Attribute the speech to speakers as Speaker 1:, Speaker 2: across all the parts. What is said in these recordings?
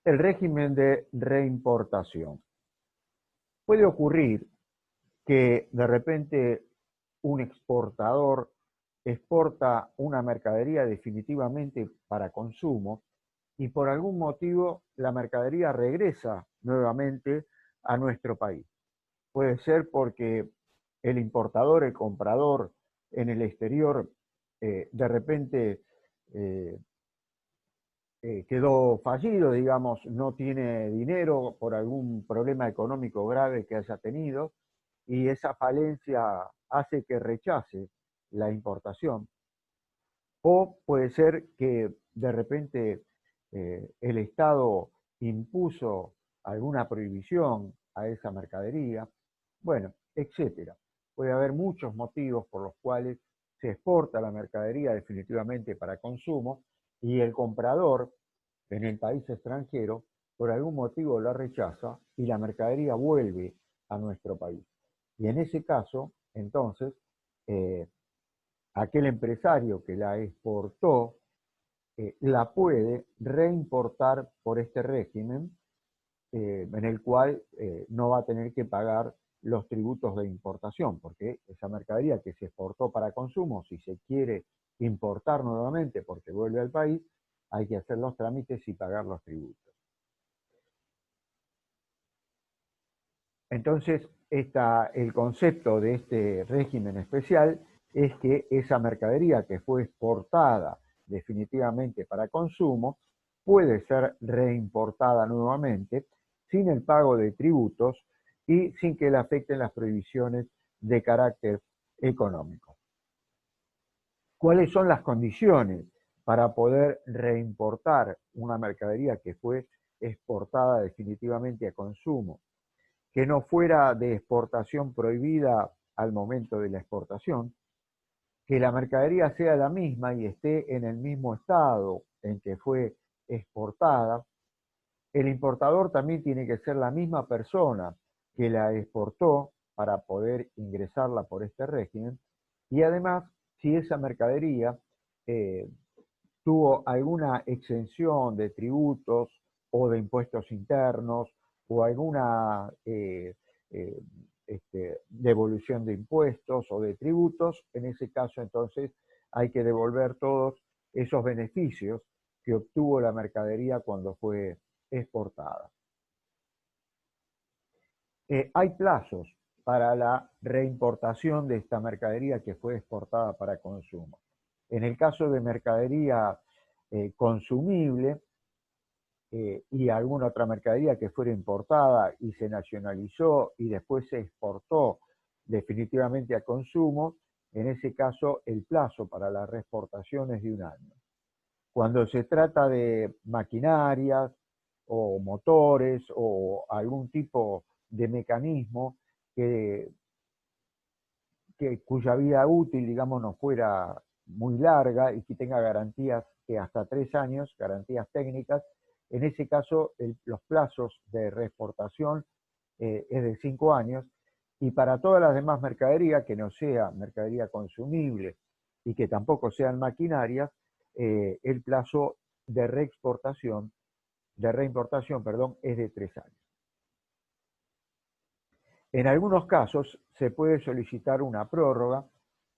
Speaker 1: El régimen de reimportación. Puede ocurrir que de repente un exportador exporta una mercadería definitivamente para consumo y por algún motivo la mercadería regresa nuevamente a nuestro país. Puede ser porque el importador, el comprador en el exterior, de repente eh, quedó fallido, digamos, no tiene dinero por algún problema económico grave que haya tenido y esa falencia hace que rechace la importación. O puede ser que de repente el Estado impuso alguna prohibición a esa mercadería, bueno, etcétera. Puede haber muchos motivos por los cuales se exporta la mercadería definitivamente para consumo y el comprador en el país extranjero por algún motivo la rechaza y la mercadería vuelve a nuestro país. Y en ese caso, entonces, eh, aquel empresario que la exportó la puede reimportar por este régimen en el cual no va a tener que pagar los tributos de importación, porque esa mercadería que se exportó para consumo, si se quiere importar nuevamente porque vuelve al país, hay que hacer los trámites y pagar los tributos. Entonces, el concepto de este régimen especial es que esa mercadería que fue exportada definitivamente para consumo puede ser reimportada nuevamente sin el pago de tributos y sin que le afecten las prohibiciones de carácter económico. ¿Cuáles son las condiciones para poder reimportar una mercadería que fue exportada definitivamente a consumo? Que no fuera de exportación prohibida al momento de la exportación, que la mercadería sea la misma y esté en el mismo estado en que fue exportada. El importador también tiene que ser la misma persona que la exportó para poder ingresarla por este régimen. Y además, si esa mercadería eh, tuvo alguna exención de tributos o de impuestos internos o alguna devolución de impuestos o de tributos, en ese caso entonces hay que devolver todos esos beneficios que obtuvo la mercadería cuando fue exportada. Hay plazos para la reimportación de esta mercadería que fue exportada para consumo. En el caso de mercadería consumible y alguna otra mercadería que fuera importada y se nacionalizó y después se exportó definitivamente a consumo, en ese caso el plazo para la reexportación es de 1 año. Cuando se trata de maquinarias o motores o algún tipo de mecanismo cuya vida útil, digamos, no fuera muy larga y que tenga garantías que hasta 3 años, garantías técnicas, en ese caso los plazos de reexportación es de 5 años y para todas las demás mercaderías que no sea mercadería consumible y que tampoco sean maquinarias, el plazo de reexportación, de reimportación, perdón, es de 3 años. En algunos casos se puede solicitar una prórroga,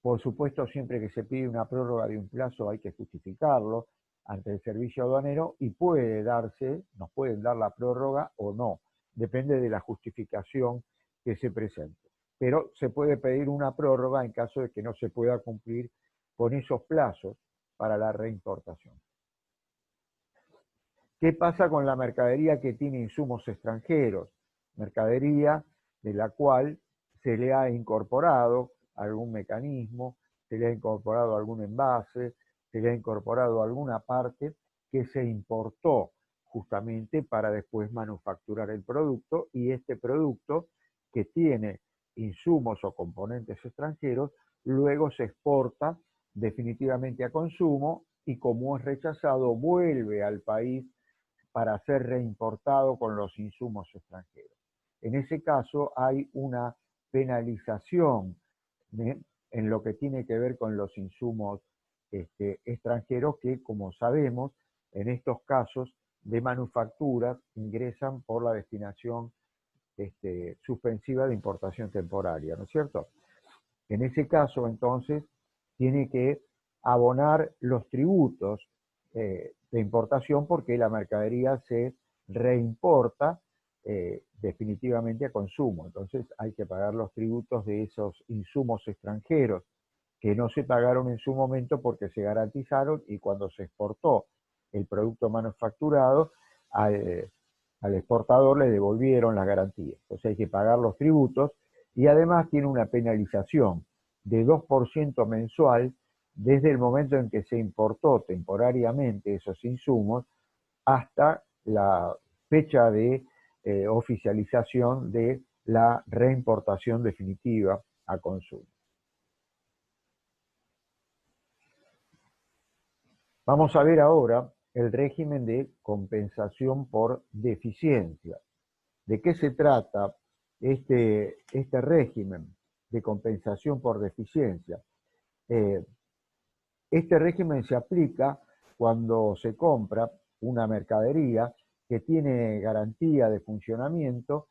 Speaker 1: por supuesto siempre que se pide una prórroga de un plazo hay que justificarlo ante el servicio aduanero y puede darse, nos pueden dar la prórroga o no, depende de la justificación que se presente. Pero se puede pedir una prórroga en caso de que no se pueda cumplir con esos plazos para la reimportación. ¿Qué pasa con la mercadería que tiene insumos extranjeros? Mercadería de la cual se le ha incorporado algún mecanismo, se le ha incorporado algún envase, se le ha incorporado alguna parte que se importó justamente para después manufacturar el producto y este producto que tiene insumos o componentes extranjeros luego se exporta definitivamente a consumo y como es rechazado vuelve al país para ser reimportado con los insumos extranjeros. En ese caso hay una penalización en lo que tiene que ver con los insumos extranjeros que, como sabemos, en estos casos de manufacturas ingresan por la destinación suspensiva de importación temporaria, ¿no es cierto? En ese caso, entonces, tiene que abonar los tributos de importación porque la mercadería se reimporta definitivamente a consumo. Entonces hay que pagar los tributos de esos insumos extranjeros que no se pagaron en su momento porque se garantizaron y cuando se exportó el producto manufacturado, al exportador le devolvieron las garantías. Entonces hay que pagar los tributos y además tiene una penalización de 2% mensual desde el momento en que se importó temporariamente esos insumos hasta la fecha de oficialización de la reimportación definitiva a consumo. Vamos a ver ahora el régimen de compensación por deficiencia. ¿De qué se trata este régimen de compensación por deficiencia? Este régimen se aplica cuando se compra una mercadería que tiene garantía de funcionamiento,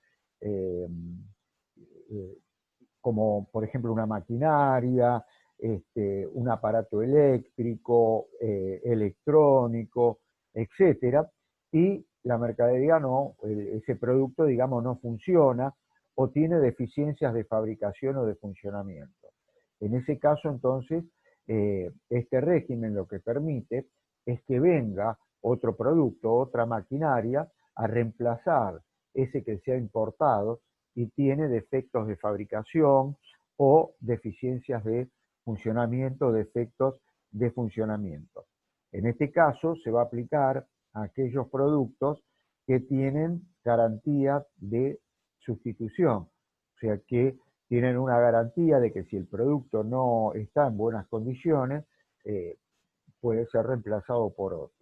Speaker 1: como por ejemplo una maquinaria, un aparato eléctrico, electrónico, etcétera, y la mercadería no, ese producto, digamos, no funciona o tiene deficiencias de fabricación o de funcionamiento. En ese caso, entonces, este régimen lo que permite es que venga otro producto, otra maquinaria, a reemplazar ese que se ha importado y tiene defectos de fabricación o deficiencias de funcionamiento, defectos de funcionamiento. En este caso se va a aplicar a aquellos productos que tienen garantía de sustitución, o sea que tienen una garantía de que si el producto no está en buenas condiciones, puede ser reemplazado por otro.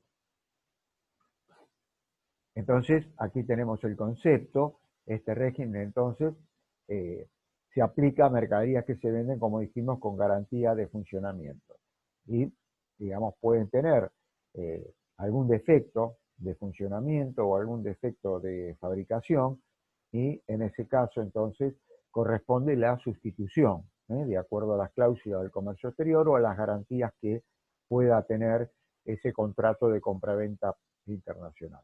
Speaker 1: Entonces, aquí tenemos el concepto. Este régimen, entonces, se aplica a mercaderías que se venden, como dijimos, con garantía de funcionamiento. Y, digamos, pueden tener algún defecto de funcionamiento o algún defecto de fabricación, y en ese caso, entonces, corresponde la sustitución, de acuerdo a las cláusulas del comercio exterior o a las garantías que pueda tener ese contrato de compraventa internacional.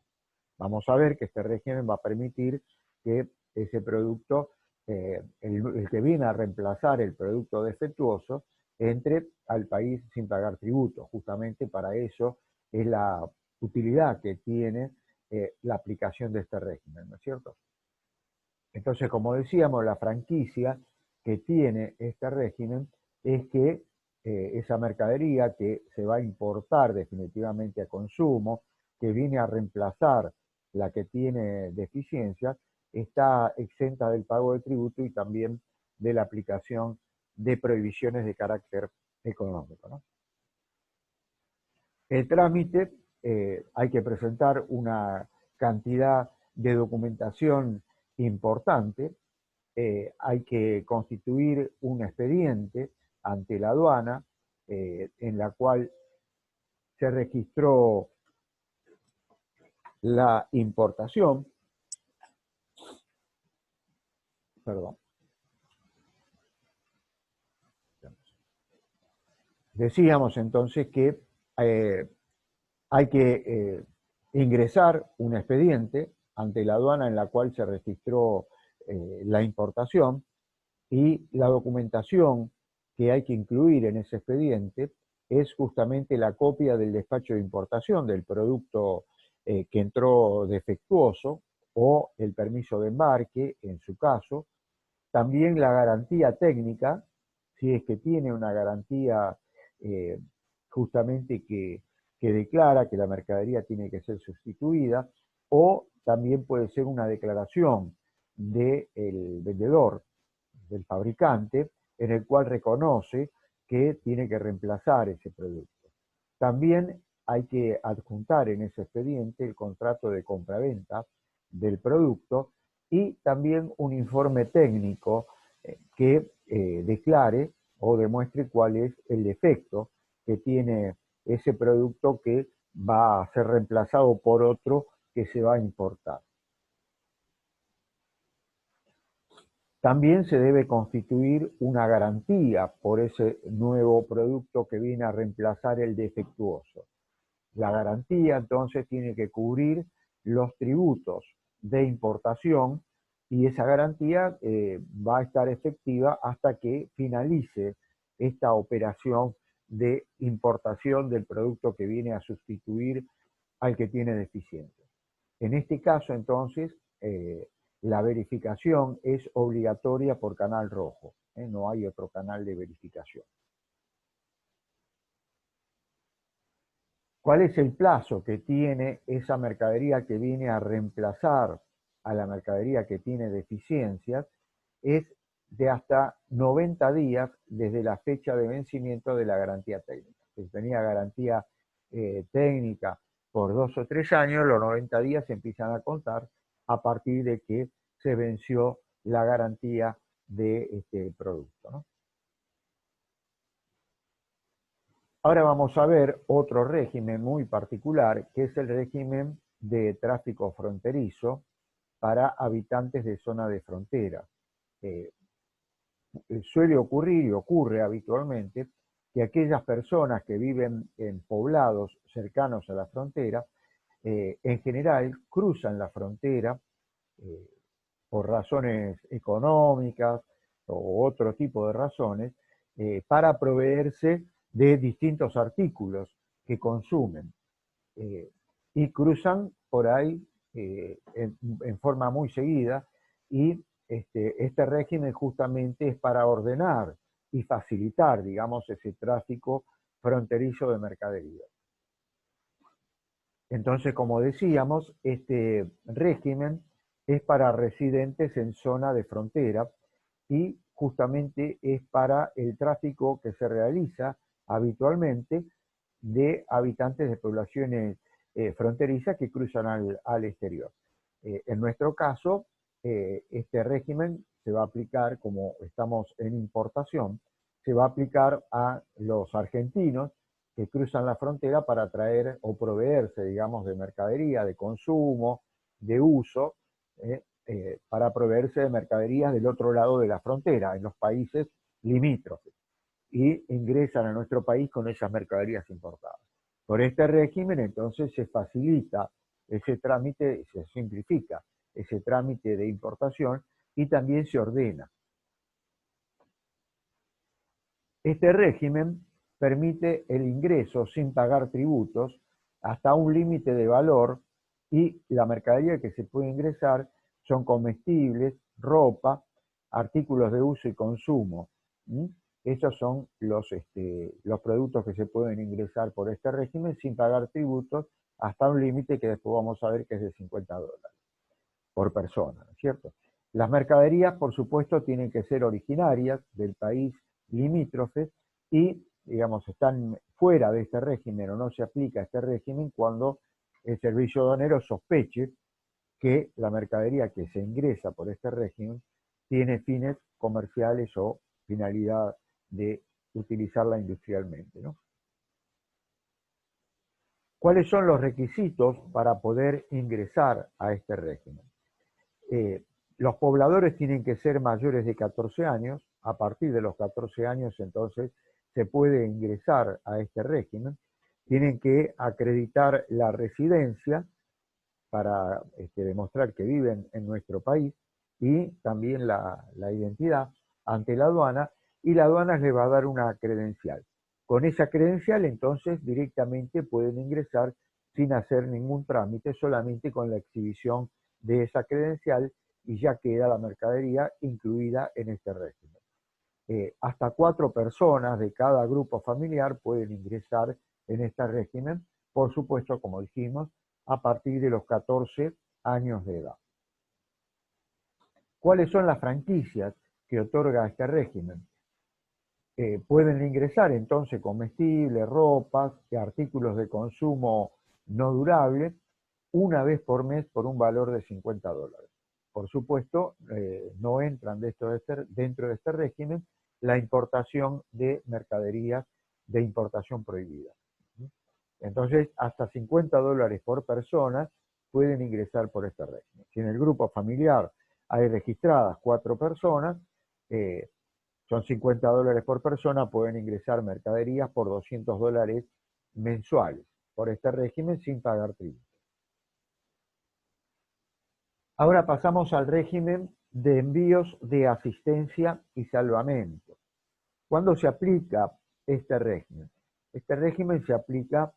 Speaker 1: Vamos a ver que este régimen va a permitir que ese producto, el que viene a reemplazar el producto defectuoso, entre al país sin pagar tributo. Justamente para eso es la utilidad que tiene la aplicación de este régimen, ¿no es cierto? Entonces, como decíamos, la franquicia que tiene este régimen es que esa mercadería que se va a importar definitivamente a consumo, que viene a reemplazar la que tiene deficiencias, está exenta del pago de tributo y también de la aplicación de prohibiciones de carácter económico, ¿no? El trámite, hay que presentar una cantidad de documentación importante, hay que constituir un expediente ante la aduana en la cual se registró la importación, perdón. Decíamos entonces que hay que ingresar un expediente ante la aduana en la cual se registró la importación, y la documentación que hay que incluir en ese expediente es justamente la copia del despacho de importación del producto que entró defectuoso o el permiso de embarque, en su caso, también la garantía técnica, si es que tiene una garantía justamente que declara que la mercadería tiene que ser sustituida, o también puede ser una declaración del vendedor, del fabricante, en el cual reconoce que tiene que reemplazar ese producto. También hay que adjuntar en ese expediente el contrato de compraventa del producto y también un informe técnico que declare o demuestre cuál es el defecto que tiene ese producto que va a ser reemplazado por otro que se va a importar. También se debe constituir una garantía por ese nuevo producto que viene a reemplazar el defectuoso. La garantía entonces tiene que cubrir los tributos de importación y esa garantía va a estar efectiva hasta que finalice esta operación de importación del producto que viene a sustituir al que tiene deficiencia. En este caso entonces la verificación es obligatoria por canal rojo, no hay otro canal de verificación. ¿Cuál es el plazo que tiene esa mercadería que viene a reemplazar a la mercadería que tiene deficiencias? Es de hasta 90 días desde la fecha de vencimiento de la garantía técnica. Si tenía garantía técnica por 2 o 3 años, los 90 días se empiezan a contar a partir de que se venció la garantía de este producto, ¿no? Ahora vamos a ver otro régimen muy particular, que es el régimen de tráfico fronterizo para habitantes de zona de frontera. Suele ocurrir y ocurre habitualmente que aquellas personas que viven en poblados cercanos a la frontera, en general cruzan la frontera por razones económicas o otro tipo de razones, para proveerse de distintos artículos que consumen. Y cruzan por ahí en forma muy seguida y este régimen justamente es para ordenar y facilitar, digamos, ese tráfico fronterizo de mercaderías. Entonces, como decíamos, este régimen es para residentes en zona de frontera y justamente es para el tráfico que se realiza habitualmente de habitantes de poblaciones fronterizas que cruzan al exterior. En nuestro caso, este régimen se va a aplicar, como estamos en importación, se va a aplicar a los argentinos que cruzan la frontera para traer o proveerse, digamos, de mercadería, de consumo, de uso, para proveerse de mercaderías del otro lado de la frontera, en los países limítrofes, y ingresan a nuestro país con esas mercaderías importadas. Por este régimen, entonces, se facilita ese trámite, se simplifica ese trámite de importación y también se ordena. Este régimen permite el ingreso sin pagar tributos hasta un límite de valor y la mercadería que se puede ingresar son comestibles, ropa, artículos de uso y consumo. Esos son los productos que se pueden ingresar por este régimen sin pagar tributos hasta un límite que después vamos a ver que es de $50 por persona, ¿no es cierto? Las mercaderías, por supuesto, tienen que ser originarias del país limítrofe y, digamos, están fuera de este régimen o no se aplica este régimen cuando el servicio aduanero sospeche que la mercadería que se ingresa por este régimen tiene fines comerciales o finalidad de utilizarla industrialmente, ¿no? ¿Cuáles son los requisitos para poder ingresar a este régimen? Los pobladores tienen que ser mayores de 14 años, a partir de los 14 años entonces se puede ingresar a este régimen, tienen que acreditar la residencia para demostrar que viven en nuestro país y también la identidad ante la aduana, y la aduana les va a dar una credencial. Con esa credencial entonces directamente pueden ingresar sin hacer ningún trámite, solamente con la exhibición de esa credencial y ya queda la mercadería incluida en este régimen. Hasta 4 personas de cada grupo familiar pueden ingresar en este régimen, por supuesto, como dijimos, a partir de los 14 años de edad. ¿Cuáles son las franquicias que otorga este régimen? Pueden ingresar entonces comestibles, ropas y artículos de consumo no durables una vez por mes por un valor de $50. Por supuesto, no entran dentro de este régimen la importación de mercaderías de importación prohibida. Entonces, hasta $50 por persona pueden ingresar por este régimen. Si en el grupo familiar hay registradas 4 personas, son $50 por persona, pueden ingresar mercaderías por $200 mensuales por este régimen sin pagar tributo. Ahora pasamos al régimen de envíos de asistencia y salvamento. ¿Cuándo se aplica este régimen? Este régimen se aplica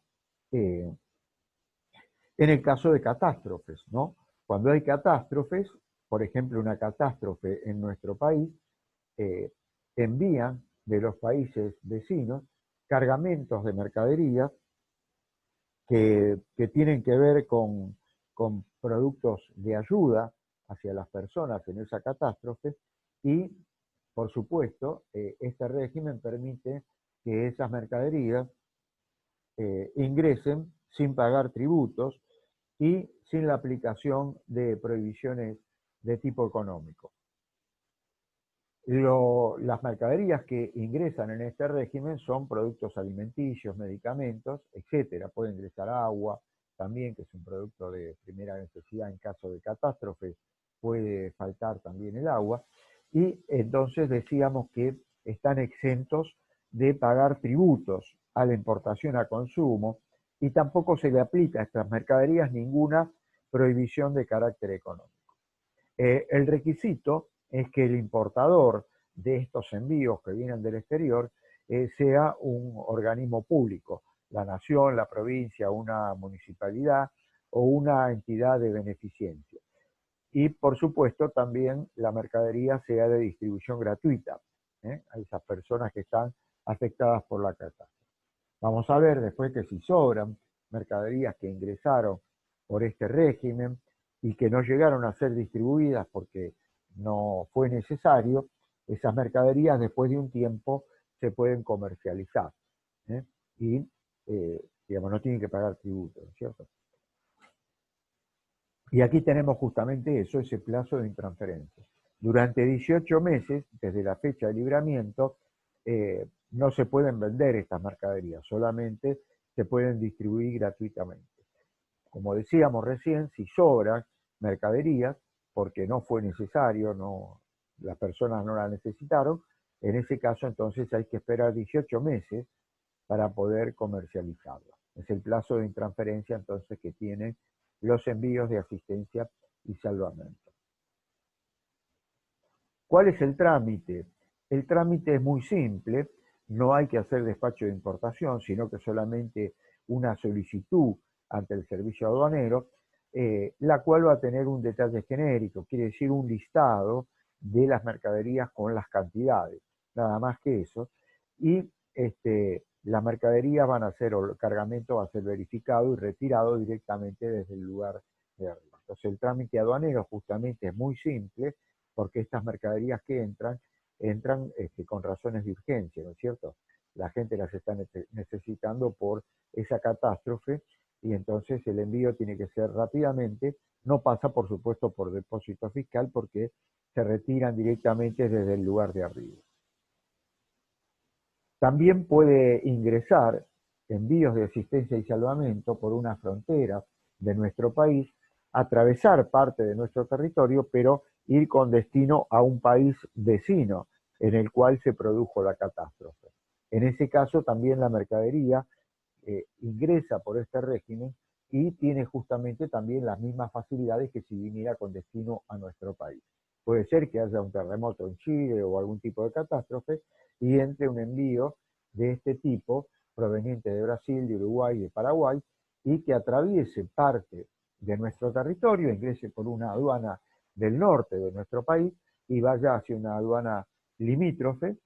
Speaker 1: en el caso de catástrofes, ¿no? Cuando hay catástrofes, por ejemplo, una catástrofe en nuestro país, envían de los países vecinos cargamentos de mercaderías que tienen que ver con productos de ayuda hacia las personas en esa catástrofe y, por supuesto, este régimen permite que esas mercaderías ingresen sin pagar tributos y sin la aplicación de prohibiciones de tipo económico. Las mercaderías que ingresan en este régimen son productos alimenticios, medicamentos, etcétera. Puede ingresar agua también, que es un producto de primera necesidad en caso de catástrofe, puede faltar también el agua. Y entonces decíamos que están exentos de pagar tributos a la importación a consumo y tampoco se le aplica a estas mercaderías ninguna prohibición de carácter económico. El requisito es que el importador de estos envíos que vienen del exterior sea un organismo público, la nación, la provincia, una municipalidad o una entidad de beneficencia. Y por supuesto también la mercadería sea de distribución gratuita a esas personas que están afectadas por la catástrofe. Vamos a ver después que si sobran mercaderías que ingresaron por este régimen y que no llegaron a ser distribuidas porque no fue necesario, esas mercaderías después de un tiempo se pueden comercializar y digamos, no tienen que pagar tributo, ¿no es cierto? Y aquí tenemos justamente eso, ese plazo de intransferencia. Durante 18 meses, desde la fecha de libramiento, no se pueden vender estas mercaderías, solamente se pueden distribuir gratuitamente. Como decíamos recién, si sobran mercaderías, porque no fue necesario, las personas no la necesitaron, en ese caso entonces hay que esperar 18 meses para poder comercializarla. Es el plazo de intransferencia entonces que tienen los envíos de asistencia y salvamento. ¿Cuál es el trámite? El trámite es muy simple, no hay que hacer despacho de importación, sino que solamente una solicitud ante el servicio aduanero, la cual va a tener un detalle genérico, quiere decir un listado de las mercaderías con las cantidades, nada más que eso, y las mercaderías van a ser, o el cargamento va a ser verificado y retirado directamente desde el lugar de arriba. Entonces el trámite aduanero justamente es muy simple, porque estas mercaderías que entran con razones de urgencia, ¿no es cierto? La gente las está necesitando por esa catástrofe y entonces el envío tiene que ser rápidamente, no pasa por supuesto por depósito fiscal porque se retiran directamente desde el lugar de arriba. También puede ingresar envíos de asistencia y salvamento por una frontera de nuestro país, atravesar parte de nuestro territorio, pero ir con destino a un país vecino en el cual se produjo la catástrofe. En ese caso también la mercadería ingresa por este régimen y tiene justamente también las mismas facilidades que si viniera con destino a nuestro país. Puede ser que haya un terremoto en Chile o algún tipo de catástrofe y entre un envío de este tipo proveniente de Brasil, de Uruguay, de Paraguay y que atraviese parte de nuestro territorio, ingrese por una aduana del norte de nuestro país y vaya hacia una aduana limítrofe,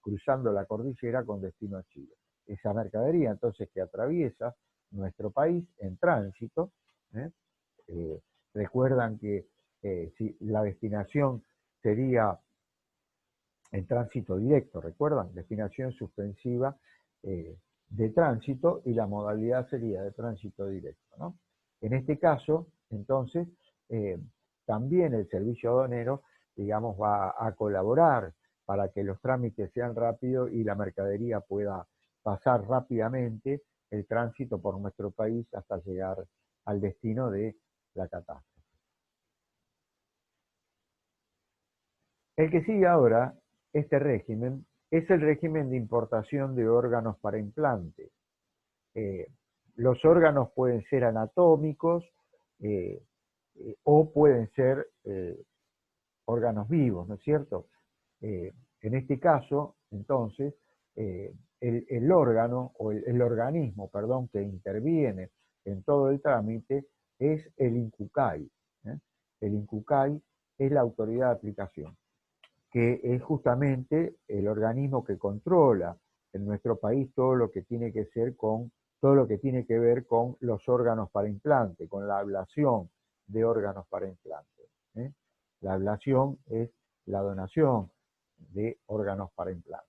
Speaker 1: cruzando la cordillera con destino a Chile. Esa mercadería entonces que atraviesa nuestro país en tránsito, recuerdan que si la destinación sería en tránsito directo, ¿recuerdan? Destinación suspensiva de tránsito y la modalidad sería de tránsito directo, ¿no? En este caso, entonces, también el servicio aduanero, digamos, va a colaborar para que los trámites sean rápidos y la mercadería pueda pasar rápidamente el tránsito por nuestro país hasta llegar al destino de la catástrofe. El que sigue ahora, este régimen, es el régimen de importación de órganos para implante. Los órganos pueden ser anatómicos o pueden ser órganos vivos, ¿no es cierto? En este caso, entonces, el órgano, o el organismo, perdón, que interviene en todo el trámite es el INCUCAI. El INCUCAI es la autoridad de aplicación, que es justamente el organismo que controla en nuestro país todo lo que tiene que ver con los órganos para implante, con la ablación de órganos para implante. La ablación es la donación de órganos para implante.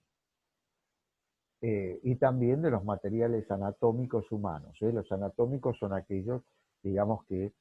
Speaker 1: Y también de los materiales anatómicos humanos. Los anatómicos son aquellos, digamos, que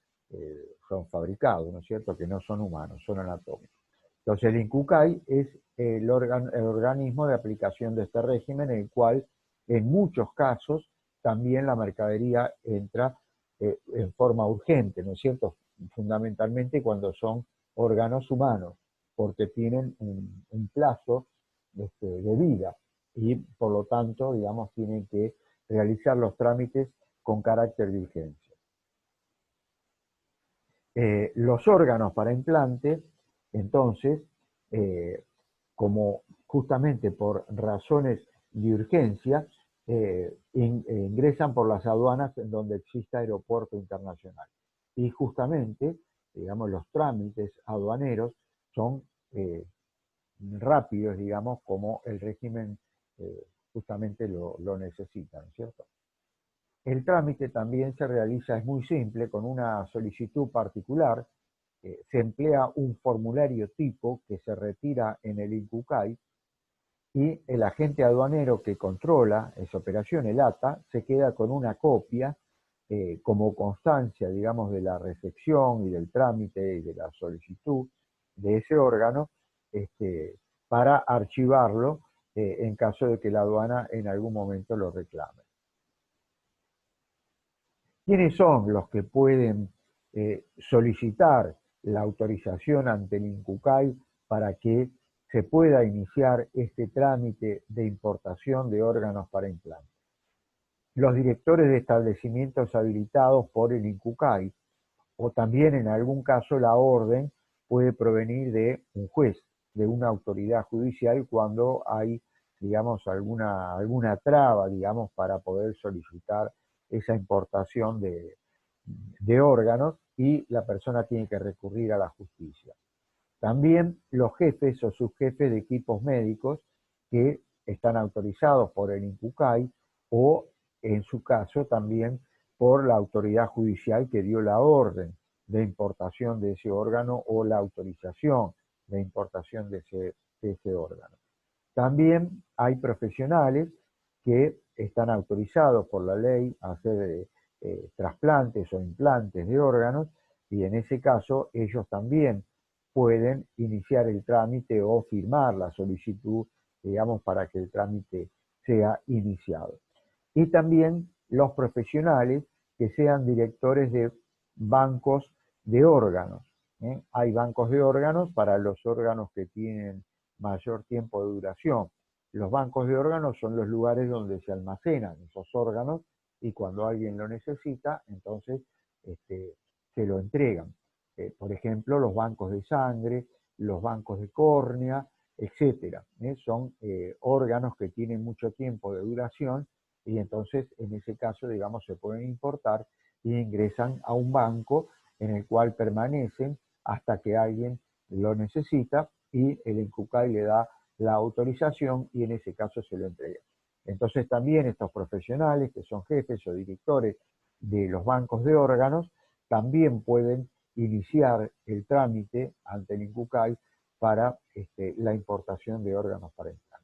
Speaker 1: son fabricados, ¿no es cierto?, que no son humanos, son anatómicos. Entonces el INCUCAI es el organismo de aplicación de este régimen, en el cual en muchos casos también la mercadería entra en forma urgente, ¿no es cierto?, fundamentalmente cuando son órganos humanos, porque tienen un plazo de vida y por lo tanto, digamos, tienen que realizar los trámites con carácter de urgencia. Los órganos para implante, entonces, como justamente por razones de urgencia, ingresan por las aduanas en donde exista aeropuerto internacional. Y justamente, digamos, los trámites aduaneros son rápidos, digamos, como el régimen justamente lo necesita, ¿no es cierto? El trámite también se realiza, es muy simple, con una solicitud particular. Se emplea un formulario tipo que se retira en el INCUCAI y el agente aduanero que controla esa operación, el ATA, se queda con una copia como constancia, digamos, de la recepción y del trámite y de la solicitud de ese órgano, para archivarlo en caso de que la aduana en algún momento lo reclame. ¿Quiénes son los que pueden solicitar la autorización ante el INCUCAI para que se pueda iniciar este trámite de importación de órganos para implante? Los directores de establecimientos habilitados por el INCUCAI, o también en algún caso la orden puede provenir de un juez, de una autoridad judicial, cuando hay, digamos, alguna traba, digamos, para poder solicitar esa importación de órganos y la persona tiene que recurrir a la justicia. También los jefes o subjefes de equipos médicos que están autorizados por el INCUCAI o, en su caso, también por la autoridad judicial que dio la orden de importación de ese órgano o la autorización de importación de ese órgano. También hay profesionales que están autorizados por la ley a hacer trasplantes o implantes de órganos y en ese caso ellos también pueden iniciar el trámite o firmar la solicitud, digamos, para que el trámite sea iniciado. Y también los profesionales que sean directores de bancos de órganos. Hay bancos de órganos para los órganos que tienen mayor tiempo de duración. Los bancos de órganos son los lugares donde se almacenan esos órganos y cuando alguien lo necesita, entonces se lo entregan. Por ejemplo, los bancos de sangre, los bancos de córnea, etc. Son órganos que tienen mucho tiempo de duración y entonces en ese caso, digamos, se pueden importar y ingresan a un banco en el cual permanecen hasta que alguien lo necesita y el INCUCAI le da la autorización y en ese caso se lo entrega. Entonces también estos profesionales que son jefes o directores de los bancos de órganos también pueden iniciar el trámite ante el INCUCAI para la importación de órganos para implantes.